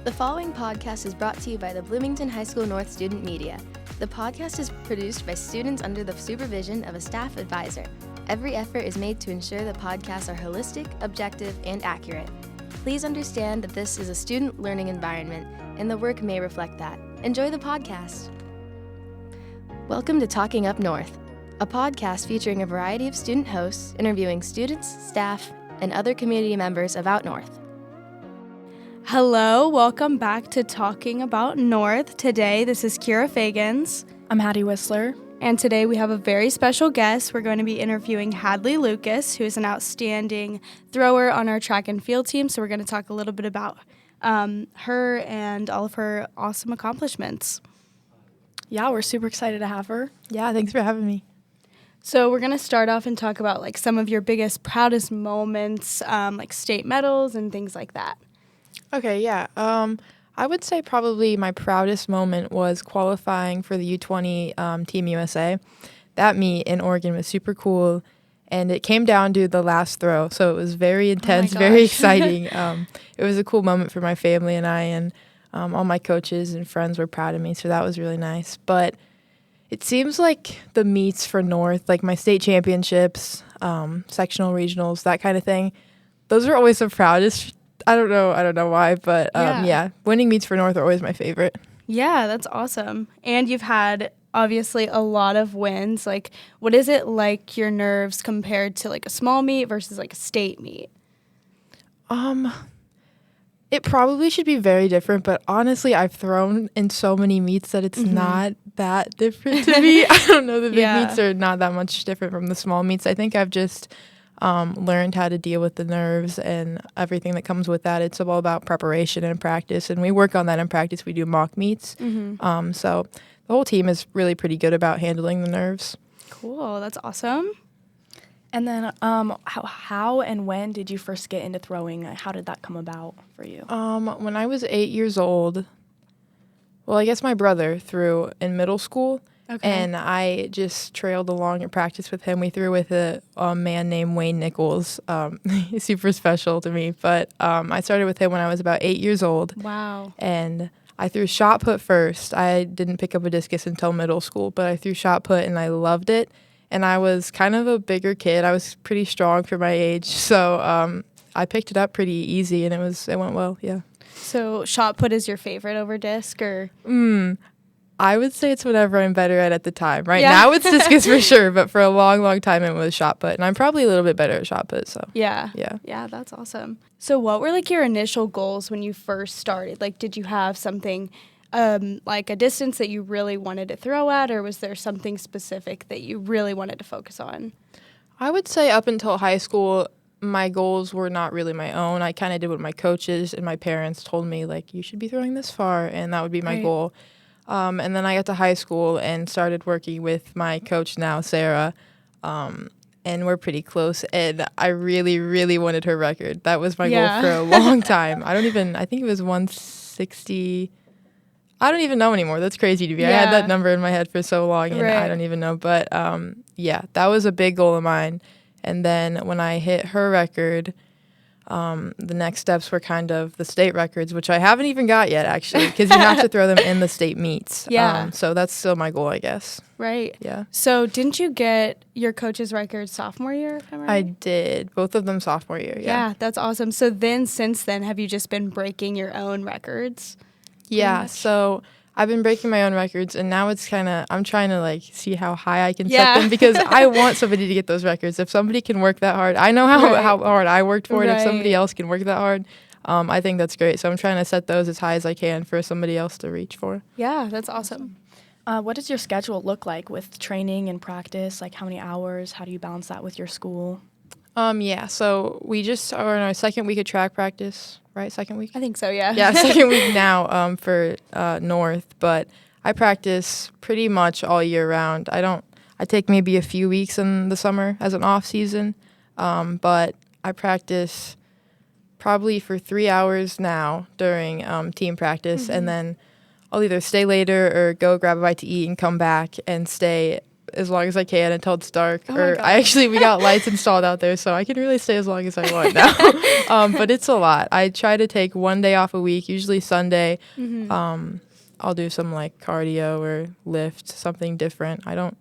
The following podcast is brought to you by the Bloomington High School North Student Media. The podcast is produced by students under the supervision of a staff advisor. Every effort is made to ensure the podcasts are holistic, objective, and accurate. Please understand that this is a student learning environment, and the work may reflect that. Enjoy the podcast. Welcome to Talking Up North, a podcast featuring a variety of student hosts interviewing students, staff, and other community members of Out North. Hello, welcome back to Talking About North. Today, this is Kiera Feagans. I'm Hattie Wisler. And today we have a very special guest. We're going to be interviewing Hadley Lucas, who is an outstanding thrower on our track and field team. So we're going to talk a little bit about her and all of her awesome accomplishments. Yeah, we're super excited to have her. Yeah, thanks for having me. So we're going to start off and talk about like some of your biggest, proudest moments, like state medals and things like that. Okay, yeah. I would say probably my proudest moment was qualifying for the U20 Team USA. That meet in Oregon was super cool, and it came down to the last throw, so it was very intense, very exciting. It was a cool moment for my family and I, and all my coaches and friends were proud of me, so that was really nice. But it seems like the meets for North, like my state championships, sectional regionals, that kind of thing, those are always the proudest. I don't know why, but yeah, winning meets for North are always my favorite. Yeah, that's awesome. And you've had obviously a lot of wins. Like, what is it like your nerves compared to like a small meet versus like a state meet? It probably should be very different, but honestly, I've thrown in so many meets that it's not that different to me. I don't know, the big meets are not that much different from the small meets. I think I've just learned how to deal with the nerves and everything that comes with that. It's all about preparation and practice, and we work on that in practice. We do mock meets. So the whole team is really pretty good about handling the nerves. Cool. That's awesome. And then how and when did you first get into throwing? How did that come about for you? When I was 8 years old, well, I guess my brother threw in middle school. Okay. And I just trailed along in practice with him. We threw with a man named Wayne Nichols. He's super special to me. But I started with him when I was about 8 years old. Wow. And I threw shot put first. I didn't pick up a discus until middle school, but I threw shot put and I loved it. And I was kind of a bigger kid. I was pretty strong for my age. So I picked it up pretty easy and it went well, yeah. So shot put is your favorite over disc or? I would say it's whatever I'm better at the time. Right now it's discus for sure, but for a long, long time it was shot put. And I'm probably a little bit better at shot put, so. Yeah, that's awesome. So what were like your initial goals when you first started? Like did you have something like a distance that you really wanted to throw at, or was there something specific that you really wanted to focus on? I would say up until high school, my goals were not really my own. I kind of did what my coaches and my parents told me, like, you should be throwing this far, and that would be my goal. And then I got to high school and started working with my coach now, Sarah, and we're pretty close. And I really, really wanted her record. That was my goal for a long time. I think it was 160. I don't even know anymore. That's crazy to me. I had that number in my head for so long, and I don't even know. But, that was a big goal of mine. And then when I hit her record, the next steps were kind of the state records, which I haven't even got yet, actually, because you have to throw them in the state meets. So that's still my goal, I guess. Right. Yeah. So didn't you get your coach's record sophomore year, if I'm right? I did. Both of them sophomore year, Yeah, that's awesome. So then, since then, have you just been breaking your own records? Yeah, so I've been breaking my own records, and now it's kind of, I'm trying to, like, see how high I can set them, because I want somebody to get those records. If somebody can work that hard, I know how hard I worked for it. If somebody else can work that hard, I think that's great. So I'm trying to set those as high as I can for somebody else to reach for. Yeah, that's awesome. What does your schedule look like with training and practice? Like, how many hours? How do you balance that with your school? So we just are in our second week of track practice, right? Second week? I think so, yeah. Yeah, second week now for North, but I practice pretty much all year round. I take maybe a few weeks in the summer as an off season, but I practice probably for 3 hours now during team practice, and then I'll either stay later or go grab a bite to eat and come back and stay as long as I can until it's dark. Oh my Or gosh. we got lights installed out there, so I can really stay as long as I want now. But it's a lot. I try to take one day off a week, usually Sunday. I'll do some like cardio or lift, something different. I don't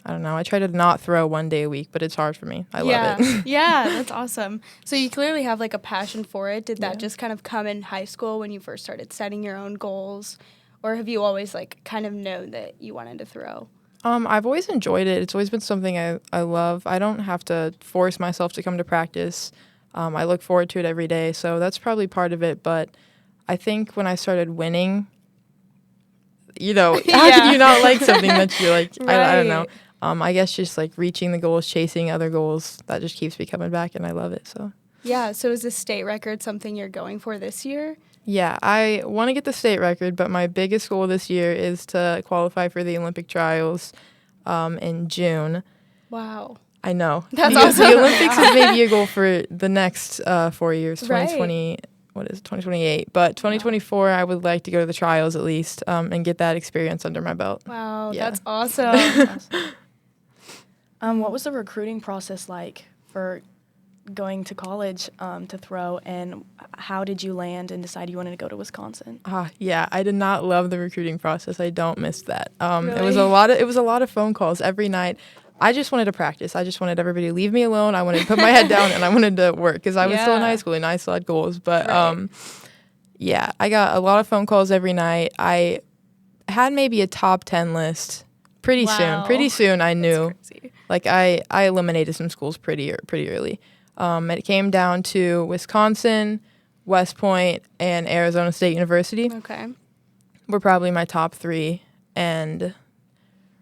know. I try to not throw one day a week, but it's hard for me. I love it. Yeah, that's awesome. So you clearly have like a passion for it. Did that just kind of come in high school when you first started setting your own goals? Or have you always like kind of known that you wanted to throw? I've always enjoyed it. It's always been something I love. I don't have to force myself to come to practice. I look forward to it every day, so that's probably part of it. But I think when I started winning, how can you not like something that you like? Right. I don't know. I guess just like reaching the goals, chasing other goals, that just keeps me coming back, and I love it. So Yeah, so is the state record something you're going for this year? yeah, I want to get the state record, but my biggest goal this year is to qualify for the Olympic trials in June. Wow. I know. That's Because awesome. the Olympics is maybe a goal for the next 4 years, Right. 2020, 2028. But 2024, I would like to go to the trials at least and get that experience under my belt. Wow, Yeah. that's awesome. What was the recruiting process like for going to college to throw, and how did you land and decide you wanted to go to Wisconsin? Yeah, I did not love the recruiting process. I don't miss that. It was Really? a lot of phone calls every night. I just wanted to practice. I just wanted everybody to leave me alone. I wanted to put my head down and I wanted to work because I was still in Yeah. high school and I still had goals. But Right. yeah, I got a lot of phone calls every night. I had maybe a top 10 list pretty soon. Wow. Pretty soon I knew. That's crazy. Like I eliminated some schools pretty early. It came down to Wisconsin, West Point, and Arizona State University Okay. were probably my top 3. And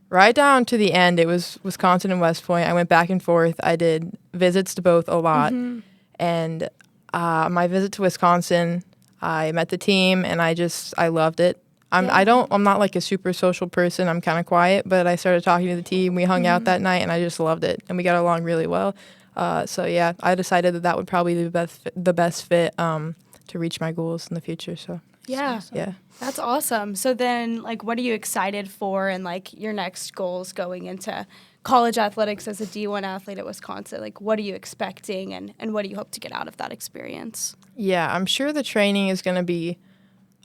right down to the end, it was Wisconsin and West Point. I went back and forth. I did visits to both a lot. And my visit to Wisconsin, I met the team, and I loved it. I'm not like a super social person. I'm kind of quiet, but I started talking to the team. We hung out that night, and I just loved it, and we got along really well. So yeah, I decided that would probably be the best fit to reach my goals in the future. So Yeah. yeah. That's awesome. So then, like, what are you excited for and, like, your next goals going into college athletics as a D1 athlete at Wisconsin? Like, what are you expecting and what do you hope to get out of that experience? Yeah, I'm sure the training is going to be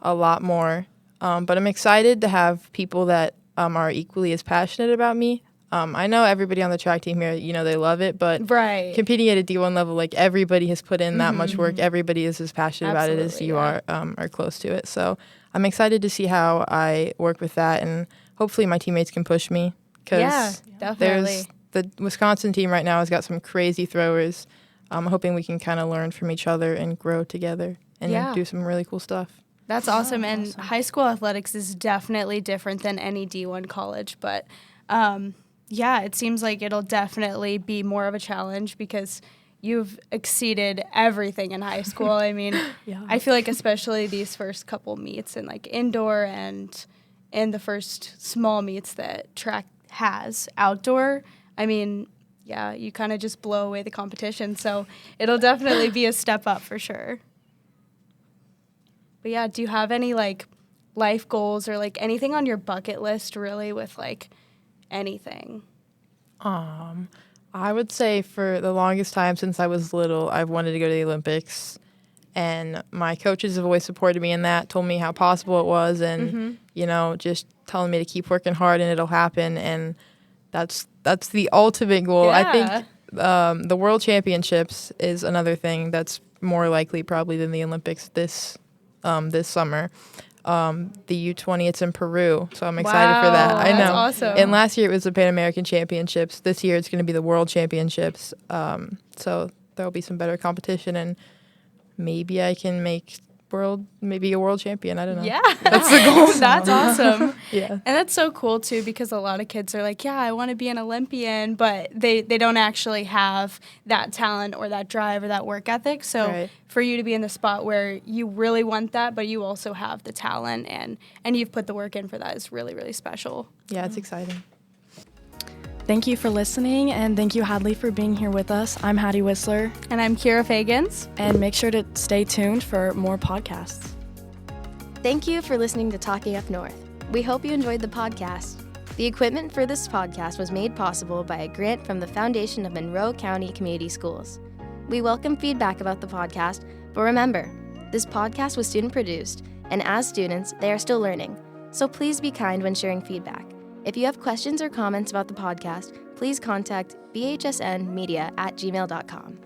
a lot more, but I'm excited to have people that are equally as passionate about me. I know everybody on the track team here, they love it, but Right. competing at a D1 level, like everybody has put in that much work. Everybody is as passionate about it as Absolutely, you yeah. are close to it. So I'm excited to see how I work with that, and hopefully my teammates can push me. Yeah, definitely. The Wisconsin team right now has got some crazy throwers. I'm hoping we can kind of learn from each other and grow together and Yeah. do some really cool stuff. That's awesome. And high school athletics is definitely different than any D1 college. But yeah, it seems like it'll definitely be more of a challenge because you've exceeded everything in high school. I mean, I feel like especially these first couple meets and like indoor and the first small meets that track has outdoor. I mean, yeah, you kind of just blow away the competition. So it'll definitely be a step up for sure. But yeah, do you have any like life goals or like anything on your bucket list really with like anything? I would say for the longest time since I was little, I've wanted to go to the Olympics. And my coaches have always supported me in that, told me how possible it was, and, just telling me to keep working hard and it'll happen. And that's the ultimate goal. Yeah. I think the World Championships is another thing that's more likely probably than the Olympics this summer. The U20, it's in Peru, so I'm excited for that. I know. That's awesome. And last year it was the Pan American Championships. This year it's going to be the World Championships. So there will be some better competition, and maybe I can make a world champion. I don't know. Yeah. That's the goal. That's awesome. Yeah. And that's so cool too because a lot of kids are like, yeah, I want to be an Olympian, but they don't actually have that talent or that drive or that work ethic. So Right. for you to be in the spot where you really want that, but you also have the talent and you've put the work in for that is really, really special. Yeah, it's exciting. Thank you for listening, and thank you, Hadley, for being here with us. I'm Hattie Wisler, And I'm Kiera Feagans. and make sure to stay tuned for more podcasts. Thank you for listening to Talking Up North. We hope you enjoyed the podcast. The equipment for this podcast was made possible by a grant from the Foundation of Monroe County Community Schools. We welcome feedback about the podcast, but remember, this podcast was student-produced, and as students, they are still learning. So please be kind when sharing feedback. If you have questions or comments about the podcast, please contact bhsnmedia@gmail.com.